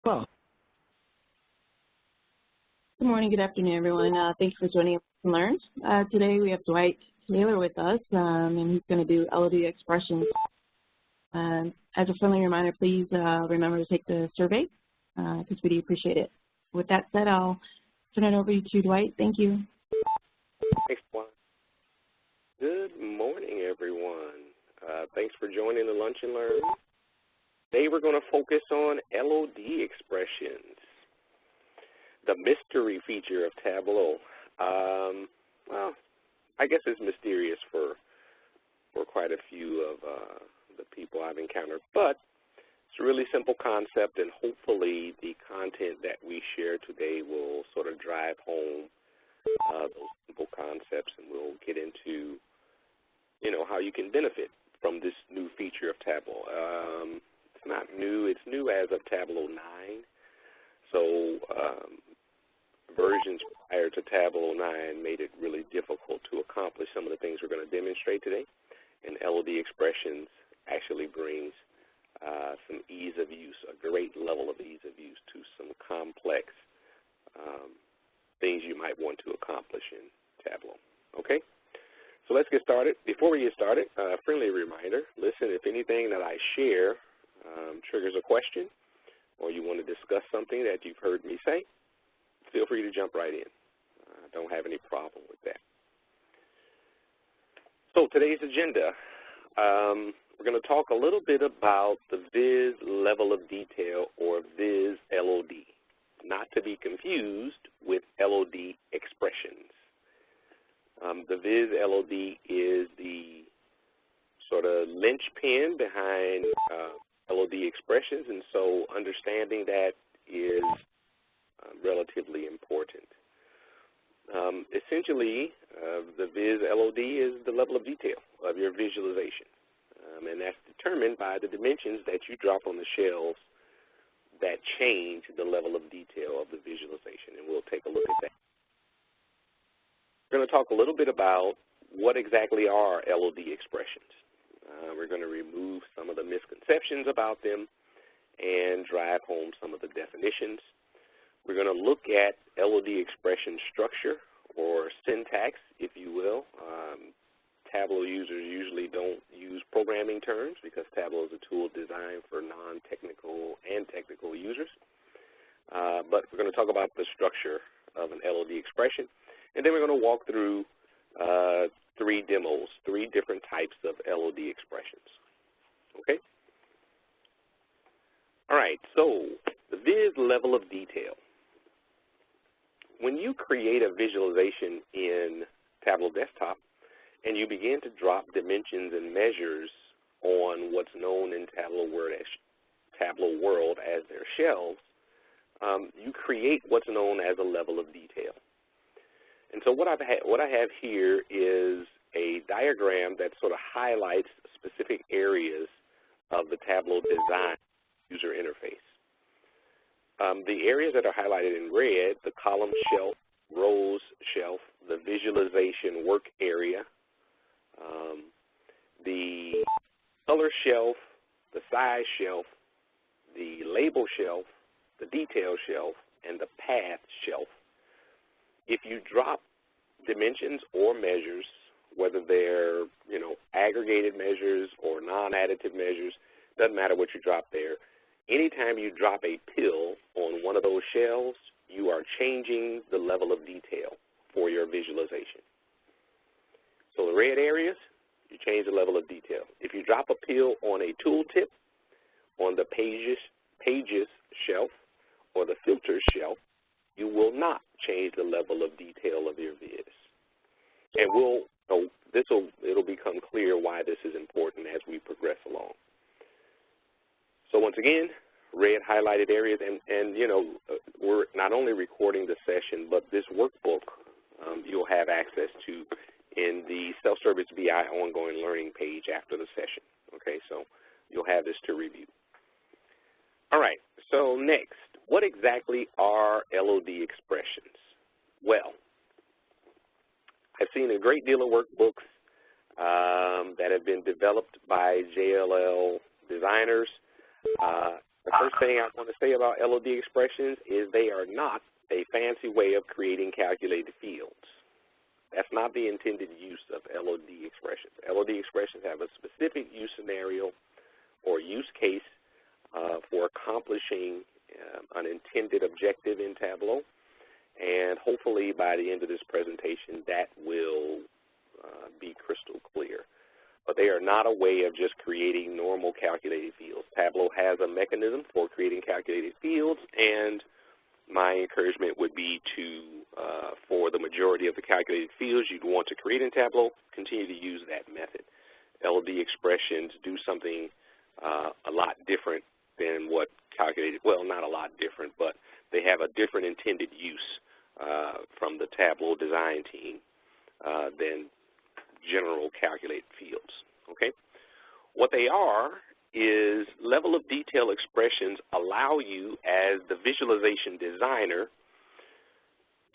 Well, Good morning, good afternoon, everyone. Thanks for joining us to learn. Today we have Dwight Taylor with us, and he's going to do LOD Expressions. As a friendly reminder, please remember to take the survey because we do appreciate it. With that said, I'll turn it over to Dwight. Thank you. Thanks, Juan. Good morning, everyone. Thanks for joining the Lunch and Learn. Today we're going to focus on LOD expressions, the mystery feature of Tableau. Well, I guess it's mysterious for quite a few of the people I've encountered, but it's a really simple concept, and hopefully the content that we share today will sort of drive home those simple concepts, and we'll get into, how you can benefit from this new feature of Tableau. It's not new. It's new as of Tableau 9. So versions prior to Tableau 9 made it really difficult to accomplish some of the things we're going to demonstrate today. And LOD Expressions actually brings some ease of use, a great level of ease of use to some complex things you might want to accomplish in Tableau. Okay? So let's get started. Before we get started, a friendly reminder, listen, if anything that I share triggers a question or you want to discuss something that you've heard me say, feel free to jump right in. I don't have any problem with that. So today's agenda, we're going to talk a little bit about the Viz level of detail, or Viz LOD, not to be confused with LOD expressions. The Viz LOD is the sort of linchpin behind LOD expressions, and so understanding that is relatively important. Essentially, the Viz LOD is the level of detail of your visualization, and that's determined by the dimensions that you drop on the shelves that change the level of detail of the visualization, and we'll take a look at that. We're going to talk a little bit about what exactly are LOD expressions. We're going to remove some of the misconceptions about them and drive home some of the definitions. We're going to look at LOD expression structure, or syntax, if you will. Tableau users usually don't use programming terms because Tableau is a tool designed for non-technical and technical users. But we're going to talk about the structure of an LOD expression. And then we're going to walk through 3 demos, 3 different types of LOD expressions. Okay? All right, so the Viz level of detail. When you create a visualization in Tableau Desktop and you begin to drop dimensions and measures on what's known in Tableau World as their shelves, you create what's known as a level of detail. And so what I have here is a diagram that sort of highlights specific areas of the Tableau design user interface. The areas that are highlighted in red, the column shelf, rows shelf, the visualization work area, the color shelf, the size shelf, the label shelf, the detail shelf, and the path shelf. If you drop dimensions or measures, whether they're, aggregated measures or non-additive measures, doesn't matter what you drop there. Anytime you drop a pill on one of those shelves, you are changing the level of detail for your visualization. So the red areas, you change the level of detail. If you drop a pill on a tooltip, on the pages shelf or the filters shelf, you will not change the level of detail of your viz. And it'll become clear why this is important as we progress along. So once again, red highlighted areas, and we're not only recording the session, but this workbook you'll have access to in the Self-Service BI ongoing learning page after the session. Okay, so you'll have this to review. All right, so next, what exactly are LOD expressions? Well, I've seen a great deal of workbooks that have been developed by JLL designers The first thing I want to say about LOD expressions is they are not a fancy way of creating calculated fields. That's not the intended use of LOD expressions. LOD expressions have a specific use scenario or use case for accomplishing an intended objective in Tableau, and hopefully by the end of this presentation that will be crystal clear. But they are not a way of just creating normal calculated fields. Tableau has a mechanism for creating calculated fields, and my encouragement would be to, for the majority of the calculated fields you'd want to create in Tableau, continue to use that method. LOD expressions do something a lot different than what calculated, well, not a lot different, but they have a different intended use from the Tableau design team than general calculated fields, okay? What they are is level of detail expressions allow you as the visualization designer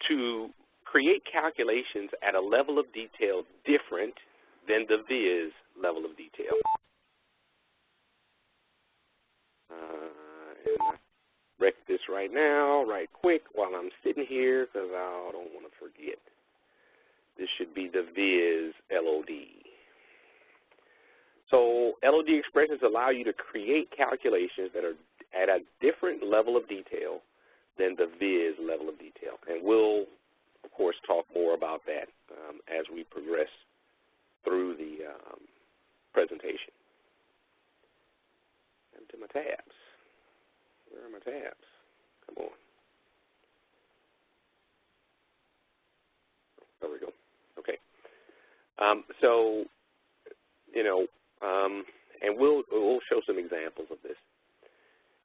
to create calculations at a level of detail different than the viz level of detail. And I wreck this right now, right quick, while I'm sitting here because I don't want to forget. This should be the viz LOD. So LOD expressions allow you to create calculations that are at a different level of detail than the viz level of detail. And we'll, of course, talk more about that as we progress through the presentation. And to my tabs. Where are my tabs? Come on. There we go. Okay. So, you know, and we'll show some examples of this.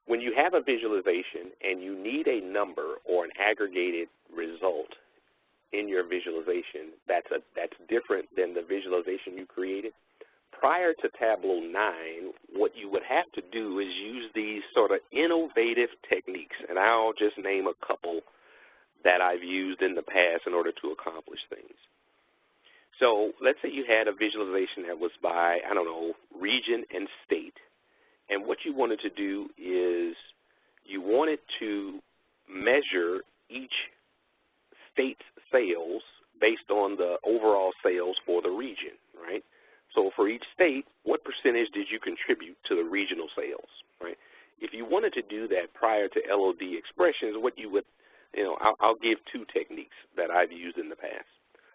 When you have a visualization and you need a number or an aggregated result in your visualization that's different than the visualization you created, prior to Tableau 9, what you would have to do is use these sort of innovative techniques, and I'll just name a couple that I've used in the past in order to accomplish things. So let's say you had a visualization that was by, I don't know, region and state. And what you wanted to do is you wanted to measure each state's sales based on the overall sales for the region, right? So for each state, what percentage did you contribute to the regional sales, right? If you wanted to do that prior to LOD expressions, what you would, you know, I'll give two techniques that I've used in the past.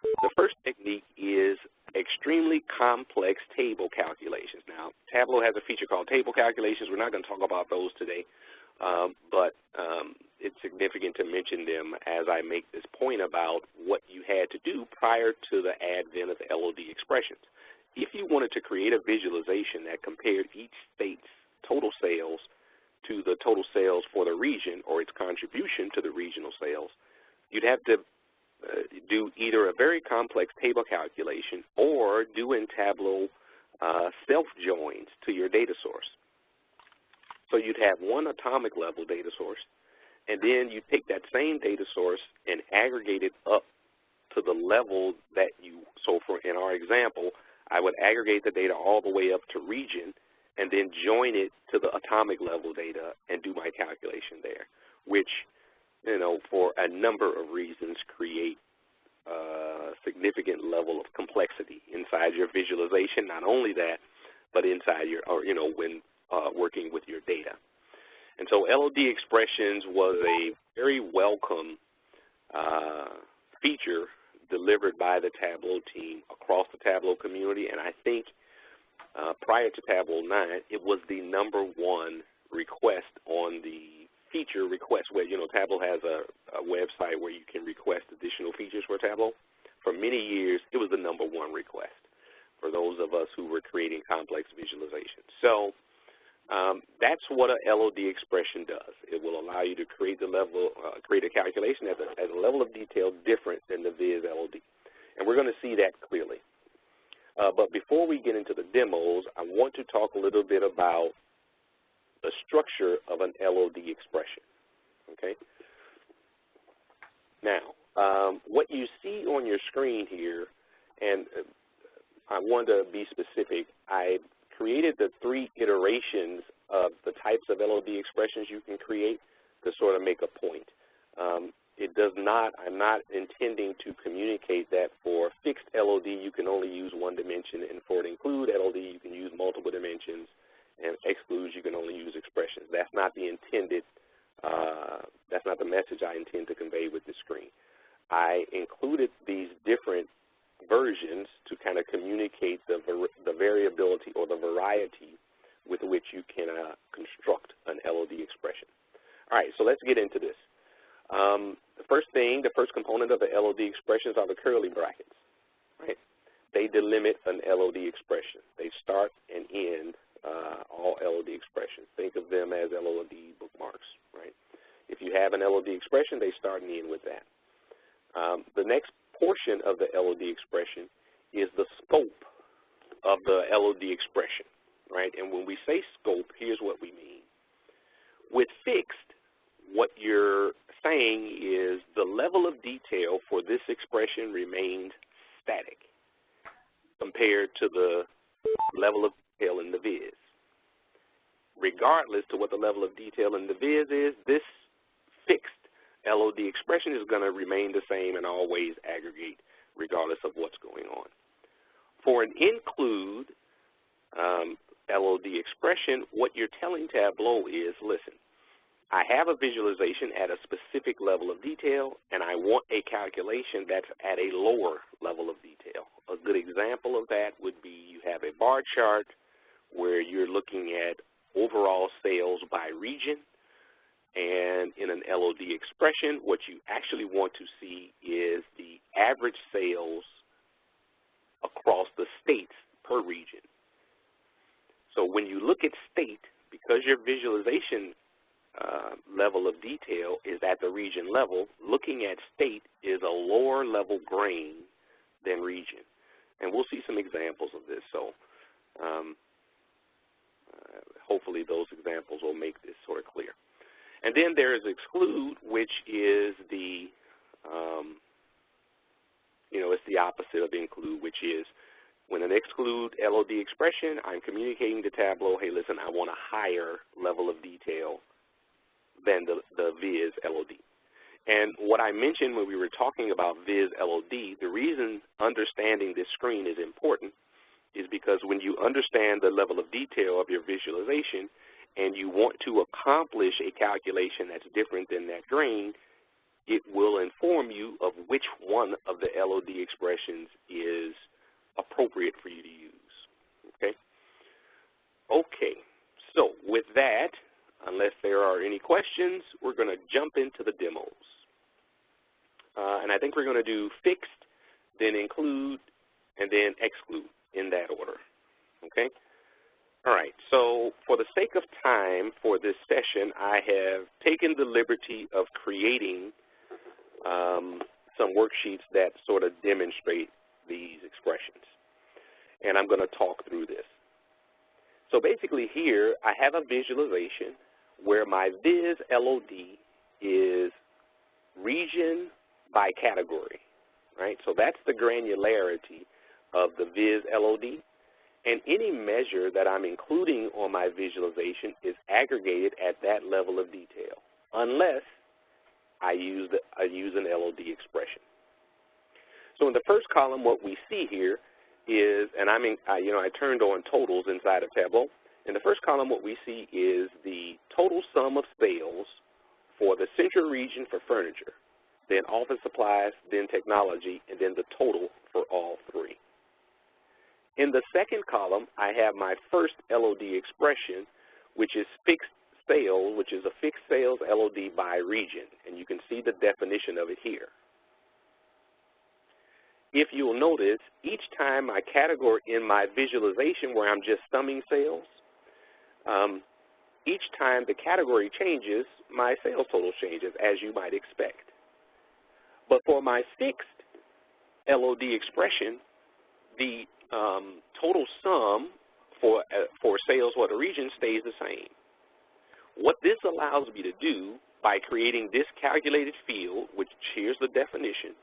The first technique is extremely complex table calculations. Now, Tableau has a feature called table calculations. We're not going to talk about those today, but it's significant to mention them as I make this point about what you had to do prior to the advent of LOD expressions. If you wanted to create a visualization that compared each state's total sales to the total sales for the region or its contribution to the regional sales, you'd have to do either a very complex table calculation or do in Tableau self-joins to your data source. So you'd have one atomic level data source, and then you take that same data source and aggregate it up to the level that you, so for in our example, I would aggregate the data all the way up to region and then join it to the atomic level data and do my calculation there, which, you know, for a number of reasons create a significant level of complexity inside your visualization. Not only that, but inside your, or, you know, when working with your data. And so LOD expressions was a very welcome feature delivered by the Tableau team across the Tableau community, and I think prior to Tableau 9, it was the #1 request on the feature request where, you know, Tableau has a website where you can request additional features for Tableau. For many years, it was the #1 request for those of us who were creating complex visualizations. So that's what a LOD expression does. It will allow you to create the level, create a calculation at a level of detail different than the viz LOD. And we're going to see that clearly. But before we get into the demos, I want to talk a little bit about the structure of an LOD expression, okay? Now, what you see on your screen here, and I want to be specific, I created the 3 iterations of the types of LOD expressions you can create to sort of make a point. It does not, I'm not intending to communicate that for fixed LOD you can only use one dimension, and for an include LOD you can use multiple dimensions, and excludes you can only use expressions. That's not the intended, that's not the message I intend to convey with this screen. I included these different versions to kind of communicate the variability or the variety with which you can construct an LOD expression. All right, so let's get into this. The first component of the LOD expressions are the curly brackets, right? They delimit an LOD expression. They start and end all LOD expressions. Think of them as LOD bookmarks, right? If you have an LOD expression, they start and end with that. The next portion of the LOD expression is the scope of the LOD expression, right? And when we say scope, here's what we mean. With fixed, what you're saying is the level of detail for this expression remains static compared to the level of detail in the viz. Regardless to what the level of detail in the viz is, this fixed LOD expression is going to remain the same and always aggregate regardless of what's going on. For an include LOD expression, what you're telling Tableau is, listen, I have a visualization at a specific level of detail, and I want a calculation that's at a lower level of detail. A good example of that would be you have a bar chart where you're looking at overall sales by region, and in an LOD expression, what you actually want to see is the average sales across the states per region. So when you look at state, because your visualization level of detail is at the region level, looking at state is a lower level grain than region. And we'll see some examples of this. So hopefully those examples will make this sort of clear. And then there is exclude, which is the, it's the opposite of include, which is when an exclude LOD expression, I'm communicating to Tableau, hey, listen, I want a higher level of detail than the viz LOD. And what I mentioned when we were talking about viz LOD, the reason understanding this screen is important is because when you understand the level of detail of your visualization and you want to accomplish a calculation that's different than that grain, it will inform you of which one of the LOD expressions is appropriate for you to use, okay? Okay, so with that, unless there are any questions, we're going to jump into the demos. And I think we're going to do fixed, then include, and then exclude in that order, okay? All right, so for the sake of time for this session, I have taken the liberty of creating some worksheets that sort of demonstrate these expressions. And I'm going to talk through this. So basically here, I have a visualization where my viz LOD is region by category, right? So that's the granularity of the viz LOD. And any measure that I'm including on my visualization is aggregated at that level of detail, unless I use an LOD expression. So in the first column, what we see here is, and I turned on totals inside of Tableau. In the first column, what we see is the total sum of sales for the central region for furniture, then office supplies, then technology, and then the total for all three. In the second column, I have my first LOD expression, which is fixed sales, which is a fixed sales LOD by region, and you can see the definition of it here. If you'll notice, each time my category in my visualization where I'm just summing sales, each time the category changes, my sales total changes, as you might expect. But for my fixed LOD expression, the total sum for sales for the region stays the same. What this allows me to do by creating this calculated field, which here's the definition,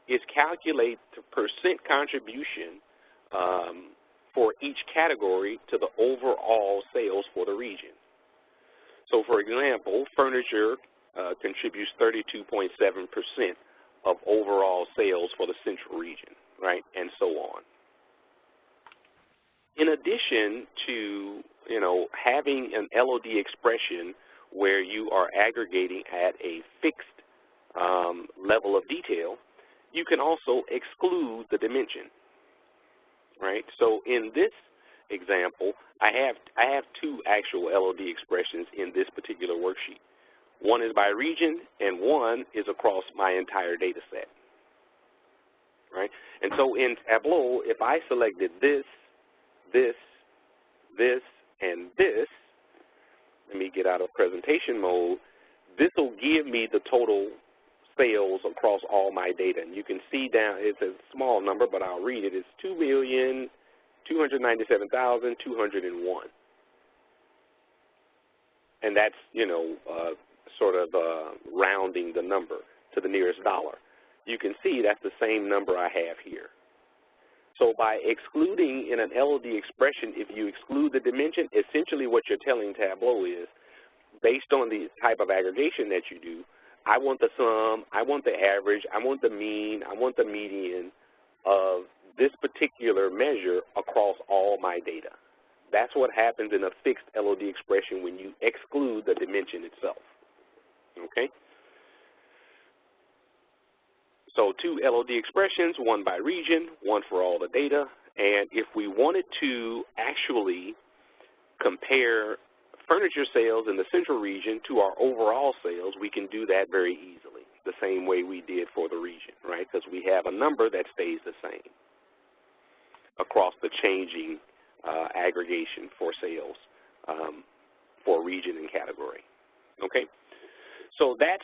is calculate the percent contribution for each category to the overall sales for the region. So, for example, furniture contributes 32.7% of overall sales for the central region, right, and so on. In addition to, having an LOD expression where you are aggregating at a fixed level of detail, you can also exclude the dimension, right? So in this example, I have two actual LOD expressions in this particular worksheet. One is by region, and one is across my entire data set, right? And so in Tableau, if I selected this, and this, let me get out of presentation mode, this will give me the total sales across all my data. And you can see down, it's a small number, but I'll read it. It's 2,297,201. And that's, sort of rounding the number to the nearest dollar. You can see that's the same number I have here. So by excluding in an LOD expression, if you exclude the dimension, essentially what you're telling Tableau is, based on the type of aggregation that you do, I want the sum, I want the average, I want the mean, I want the median of this particular measure across all my data. That's what happens in a fixed LOD expression when you exclude the dimension itself, okay? So two LOD expressions, one by region, one for all the data, and if we wanted to actually compare furniture sales in the central region to our overall sales, we can do that very easily, the same way we did for the region, right? Because we have a number that stays the same across the changing aggregation for sales for region and category, okay? So that's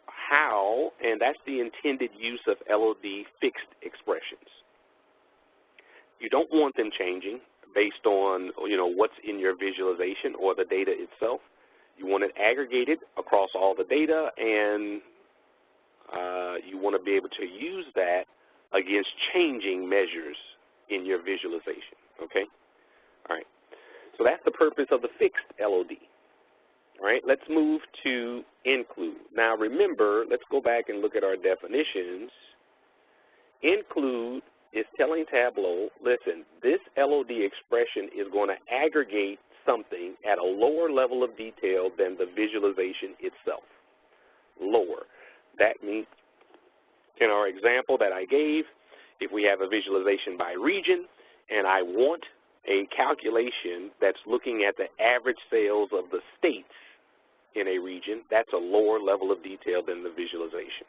how, and that's the intended use of LOD fixed expressions. You don't want them changing based on, what's in your visualization or the data itself. You want it aggregated across all the data, and you want to be able to use that against changing measures in your visualization, okay? All right, so that's the purpose of the fixed LOD. All right, let's move to include. Now remember, let's go back and look at our definitions. Include is telling Tableau, listen, this LOD expression is going to aggregate something at a lower level of detail than the visualization itself. Lower. That means, in our example that I gave, if we have a visualization by region and I want a calculation that's looking at the average sales of the states in a region, that's a lower level of detail than the visualization,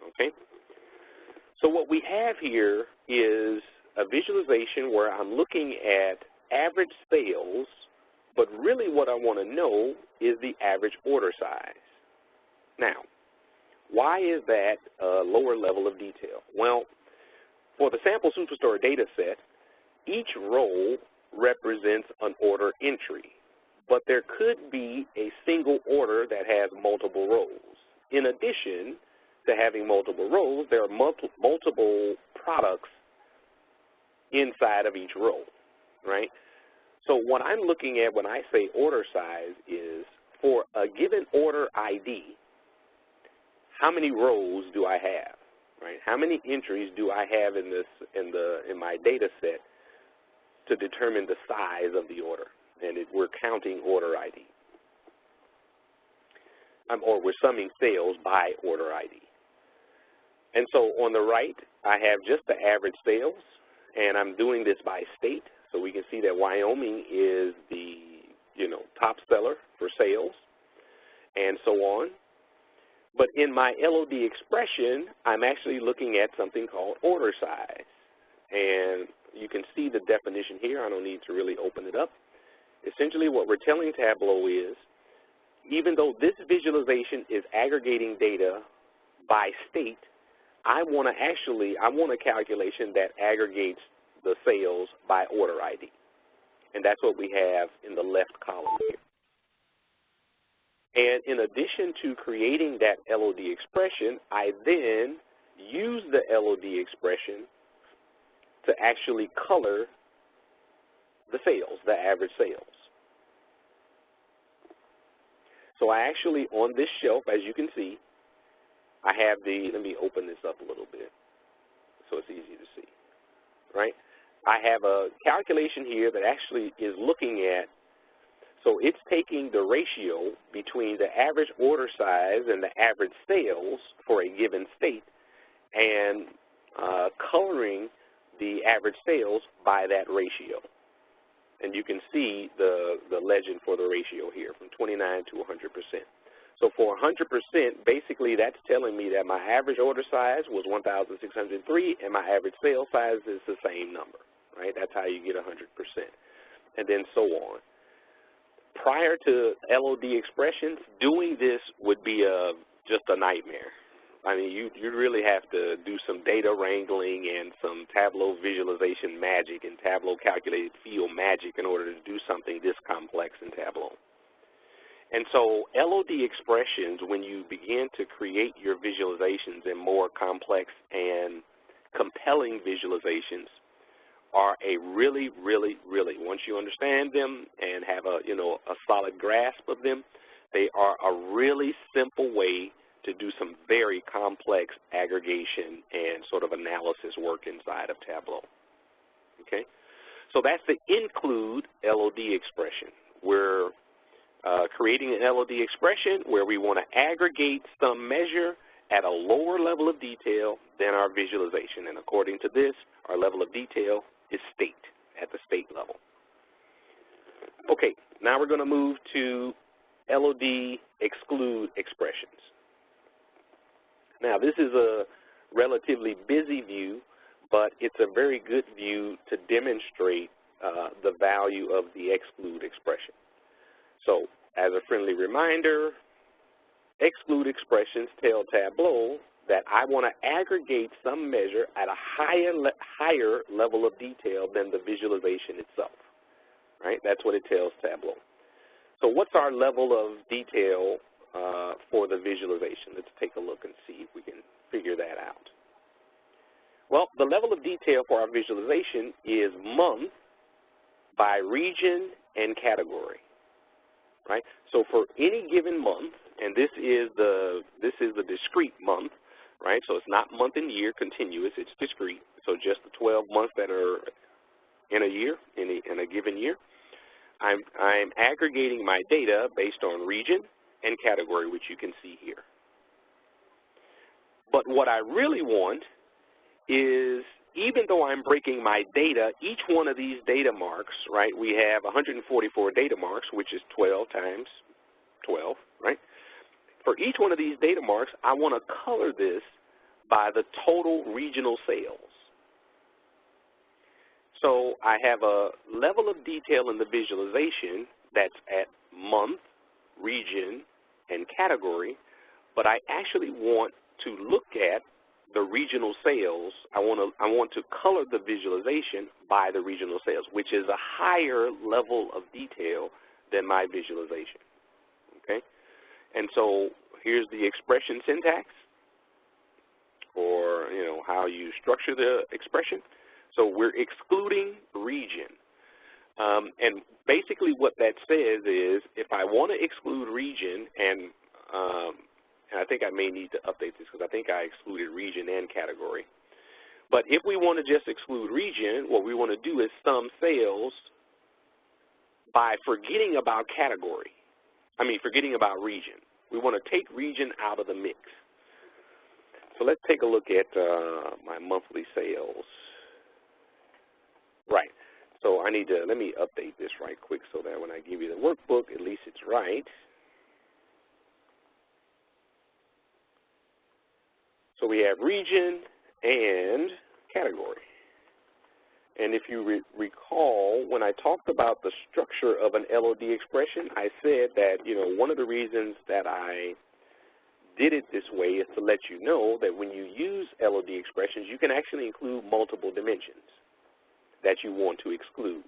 okay? So what we have here is a visualization where I'm looking at average sales, but really what I want to know is the average order size. Now, why is that a lower level of detail? Well, for the sample superstore data set, each row represents an order entry, but there could be a single order that has multiple rows. In addition to having multiple rows, there are multiple products inside of each row, right? So what I'm looking at when I say order size is, for a given order ID, how many rows do I have, right? How many entries do I have in my data set to determine the size of the order? And we're counting order ID. Or we're summing sales by order ID. And so on the right, I have just the average sales, and I'm doing this by state. So we can see that Wyoming is the, top seller for sales, and so on. But in my LOD expression, I'm actually looking at something called order size. And you can see the definition here. I don't need to really open it up. Essentially what we're telling Tableau is, even though this visualization is aggregating data by state, I want a calculation that aggregates the sales by order ID. And that's what we have in the left column here. And in addition to creating that LOD expression, I then use the LOD expression to actually color the sales, the average sales. So I actually, on this shelf, as you can see, I have the, let me open this up a little bit so it's easy to see, right? I have a calculation here that actually is looking at, so it's taking the ratio between the average order size and the average sales for a given state and coloring the average sales by that ratio. And you can see the legend for the ratio here from 29 to 100%. So for 100%, basically that's telling me that my average order size was 1,603 and my average sale size is the same number, right? That's how you get 100%. And then so on. Prior to LOD expressions, doing this would be just a nightmare. I mean, you really have to do some data wrangling and some Tableau visualization magic and Tableau calculated field magic in order to do something this complex in Tableau. And so LOD expressions, when you begin to create your visualizations in more complex and compelling visualizations, are a really, once you understand them and have a solid grasp of them, they are a really simple way to do some very complex aggregation and sort of analysis work inside of Tableau. Okay, so that's the include LOD expression. We're creating an LOD expression where we want to aggregate some measure at a lower level of detail than our visualization. And according to this, our level of detail is state, at the state level. Okay, now we're going to move to LOD exclude expressions. Now, this is a relatively busy view, but it's a very good view to demonstrate the value of the exclude expression. So, as a friendly reminder, exclude expressions tell Tableau that I want to aggregate some measure at a higher level of detail than the visualization itself, right? That's what it tells Tableau. So what's our level of detail for the visualization? Let's take a look and see if we can figure that out. Well, the level of detail for our visualization is month by region and category, right? So for any given month, and this is the discrete month, right? So it's not month and year continuous, it's discrete. So just the 12 months that are in a year, in a given year. I'm aggregating my data based on region and category, which you can see here. But what I really want is, even though I'm breaking my data, each one of these data marks, right, we have 144 data marks, which is 12 times 12, right? For each one of these data marks, I want to color this by the total regional sales. So I have a level of detail in the visualization that's at month, region, and category, but I actually want to look at the regional sales. I want to color the visualization by the regional sales, which is a higher level of detail than my visualization, okay? And so here's the expression syntax, or how you structure the expression. So we're excluding region. And basically what that says is, if I want to exclude region, and I think I may need to update this because I think I excluded region and category. But if we want to just exclude region, what we want to do is sum sales by forgetting about forgetting about region. We want to take region out of the mix. So let's take a look at my monthly sales. Right. So let me update this right quick so that when I give you the workbook, at least it's right. So we have region and category. And if you recall, when I talked about the structure of an LOD expression, I said that, one of the reasons that I did it this way is to let you know that when you use LOD expressions, you can actually include multiple dimensions that you want to exclude.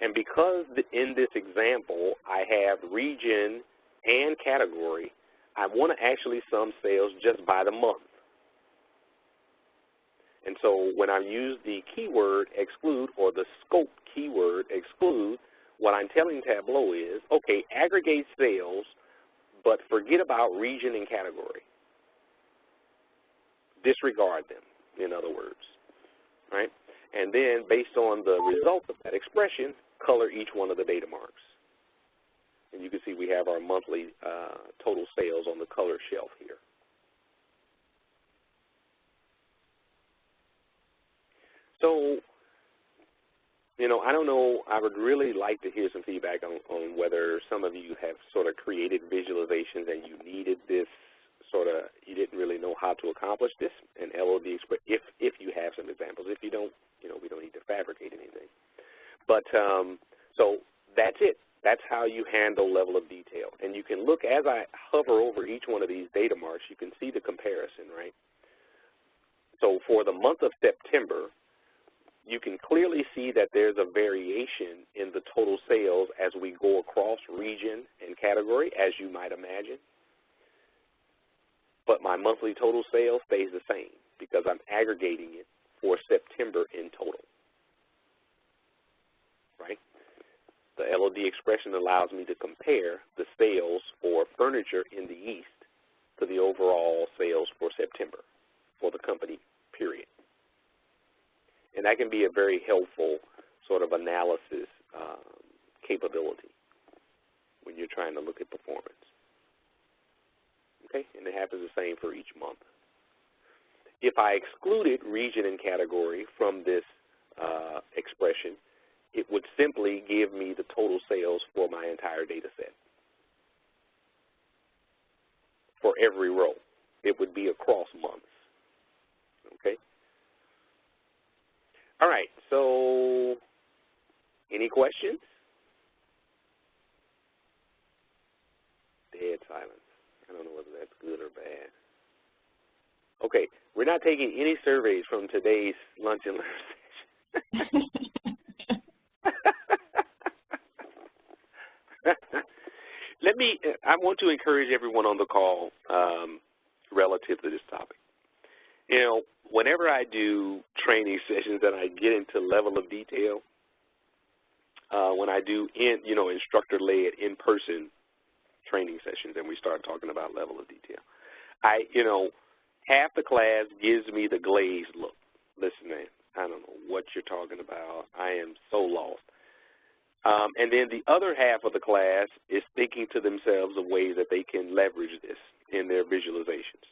And because in this example I have region and category, I want to actually sum sales just by the month. And so when I use the keyword exclude, or the scope keyword exclude, what I'm telling Tableau is, okay, aggregate sales but forget about region and category. Disregard them, in other words, right? And then based on the result of that expression, color each one of the data marks. And you can see we have our monthly total sales on the color shelf here. So, you know, I don't know, I would really like to hear some feedback on whether some of you have sort of created visualizations and you needed this sort of, you didn't really know how to accomplish this in LOD Express, if you have some examples. If you don't, you know, we don't need to fabricate anything. But so that's it. That's how you handle level of detail. And you can look, as I hover over each one of these data marks, you can see the comparison, right? So for the month of September, you can clearly see that there's a variation in the total sales as we go across region and category, as you might imagine. But my monthly total sales stays the same because I'm aggregating it for September in total, right? The LOD expression allows me to compare the sales for furniture in the East to the overall sales for September for the company, period. And that can be a very helpful sort of analysis capability when you're trying to look at performance. Okay, and it happens the same for each month. If I excluded region and category from this expression, it would simply give me the total sales for my entire data set. For every row, it would be across months. Okay? All right, so any questions? Dead silence. I don't know whether that's good or bad. Okay, we're not taking any surveys from today's lunch and learn session. I want to encourage everyone on the call relative to this topic. You know, whenever I do training sessions and I get into level of detail, when I do instructor-led in-person training sessions and we start talking about level of detail, half the class gives me the glazed look. Listen, man, I don't know what you're talking about. I am so lost. And then the other half of the class is thinking to themselves of ways that they can leverage this in their visualizations.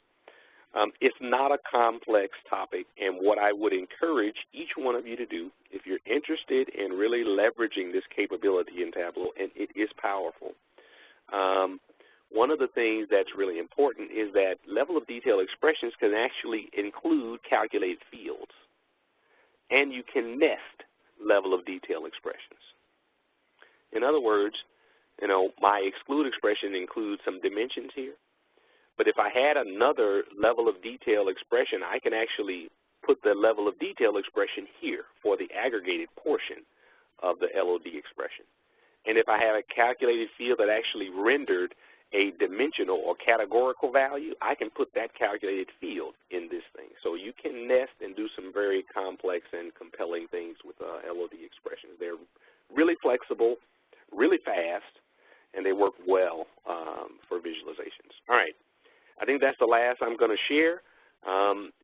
It's not a complex topic, and what I would encourage each one of you to do, if you're interested in really leveraging this capability in Tableau, and it is powerful, one of the things that's really important is that level of detail expressions can actually include calculated fields, and you can nest level of detail expressions. In other words, my exclude expression includes some dimensions here. But if I had another level of detail expression, I can actually put the level of detail expression here for the aggregated portion of the LOD expression. And if I have a calculated field that actually rendered a dimensional or categorical value, I can put that calculated field in this thing. So you can nest and do some very complex and compelling things with LOD expressions. They're really flexible, really fast, and they work well for visualizations. All right. I think that's the last I'm going to share.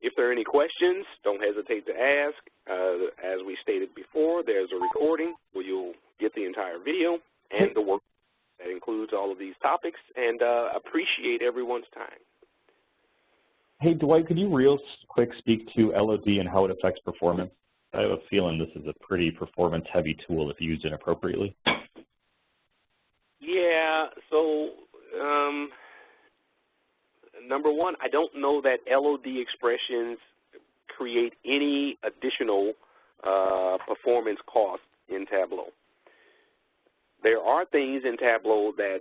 If there are any questions, don't hesitate to ask. As we stated before, there's a recording where you'll get the entire video and the work that includes all of these topics, and appreciate everyone's time. Hey, Dwight, could you real quick speak to LOD and how it affects performance? I have a feeling this is a pretty performance-heavy tool if used inappropriately. Yeah, so number one, I don't know that LOD expressions create any additional performance costs in Tableau. There are things in Tableau that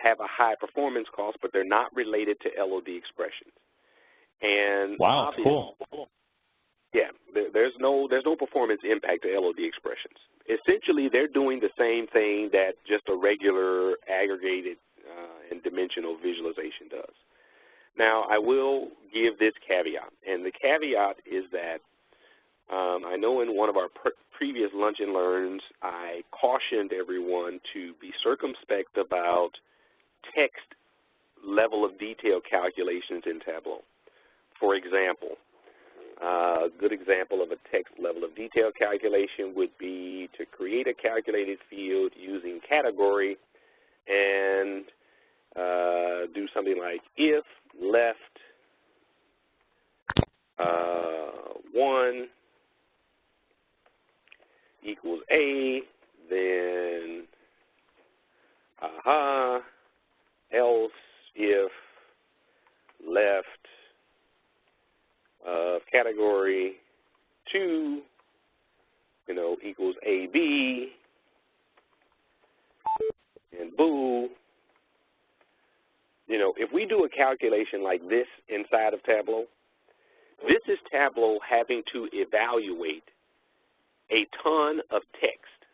have a high performance cost, but they're not related to LOD expressions. And wow, cool. Yeah, there's no performance impact to LOD expressions. Essentially, they're doing the same thing that just a regular aggregated and dimensional visualization does. Now, I will give this caveat, and the caveat is that I know in one of our previous Lunch and Learns, I cautioned everyone to be circumspect about text level of detail calculations in Tableau. For example, a good example of a text level of detail calculation would be to create a calculated field using category and do something like if left 1 equals A, then else if left category 2, equals AB, and boo. If we do a calculation like this inside of Tableau, this is Tableau having to evaluate a ton of text,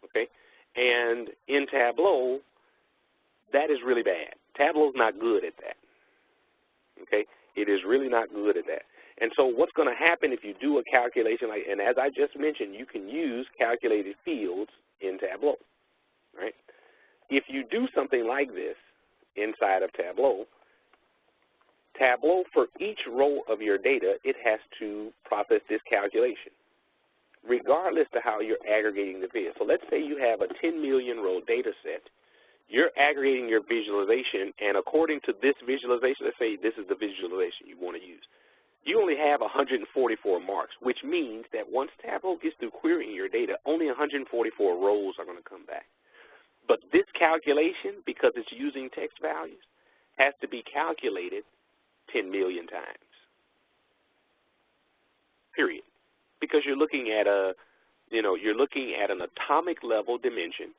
okay? And in Tableau, that is really bad. Tableau's not good at that, okay? It is really not good at that. And so what's going to happen if you do a calculation like, and as I just mentioned, you can use calculated fields in Tableau, right? If you do something like this inside of Tableau, for each row of your data, it has to process this calculation, regardless to how you're aggregating the field. So let's say you have a 10 million row data set. You're aggregating your visualization, and according to this visualization, let's say this is the visualization you want to use. You only have 144 marks, which means that once Tableau gets through querying your data, only 144 rows are going to come back. But this calculation, because it's using text values, has to be calculated 10 million times, period. Because you're looking at you're looking at an atomic level dimension,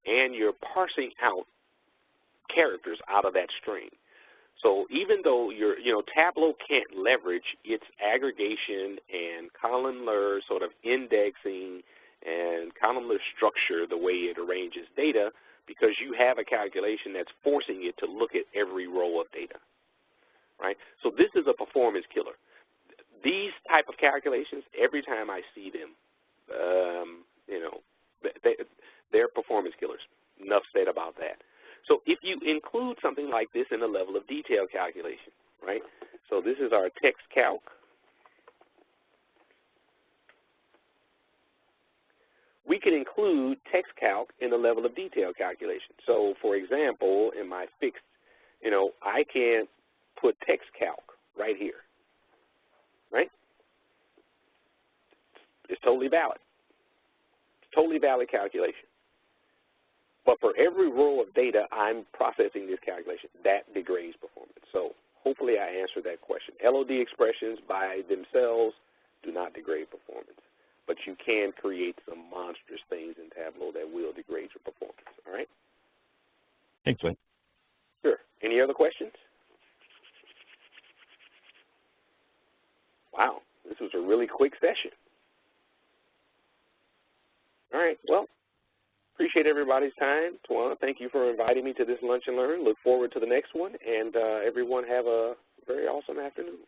and you're parsing out characters out of that string. So even though Tableau can't leverage its aggregation and columnar sort of indexing and columnar structure the way it arranges data, because you have a calculation that's forcing it to look at every row of data, right? So this is a performance killer. These type of calculations, every time I see them, they're performance killers. Enough said about that. So if you include something like this in a level of detail calculation, right? So this is our text calc. We can include text calc in a level of detail calculation. So for example, in my fixed, I can put text calc right here, right? It's totally valid. It's totally valid calculation. But for every row of data I'm processing this calculation, that degrades performance. So hopefully I answered that question. LOD expressions by themselves do not degrade performance, but you can create some monstrous things in Tableau that will degrade your performance, all right? Thanks, Wayne. Sure. Any other questions? Wow, this was a really quick session. All right, well, appreciate everybody's time. Tawana, thank you for inviting me to this Lunch and Learn. Look forward to the next one, and everyone have a very awesome afternoon.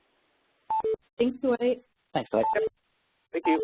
Thanks, Dwight. Thanks, Dwight. Thank you.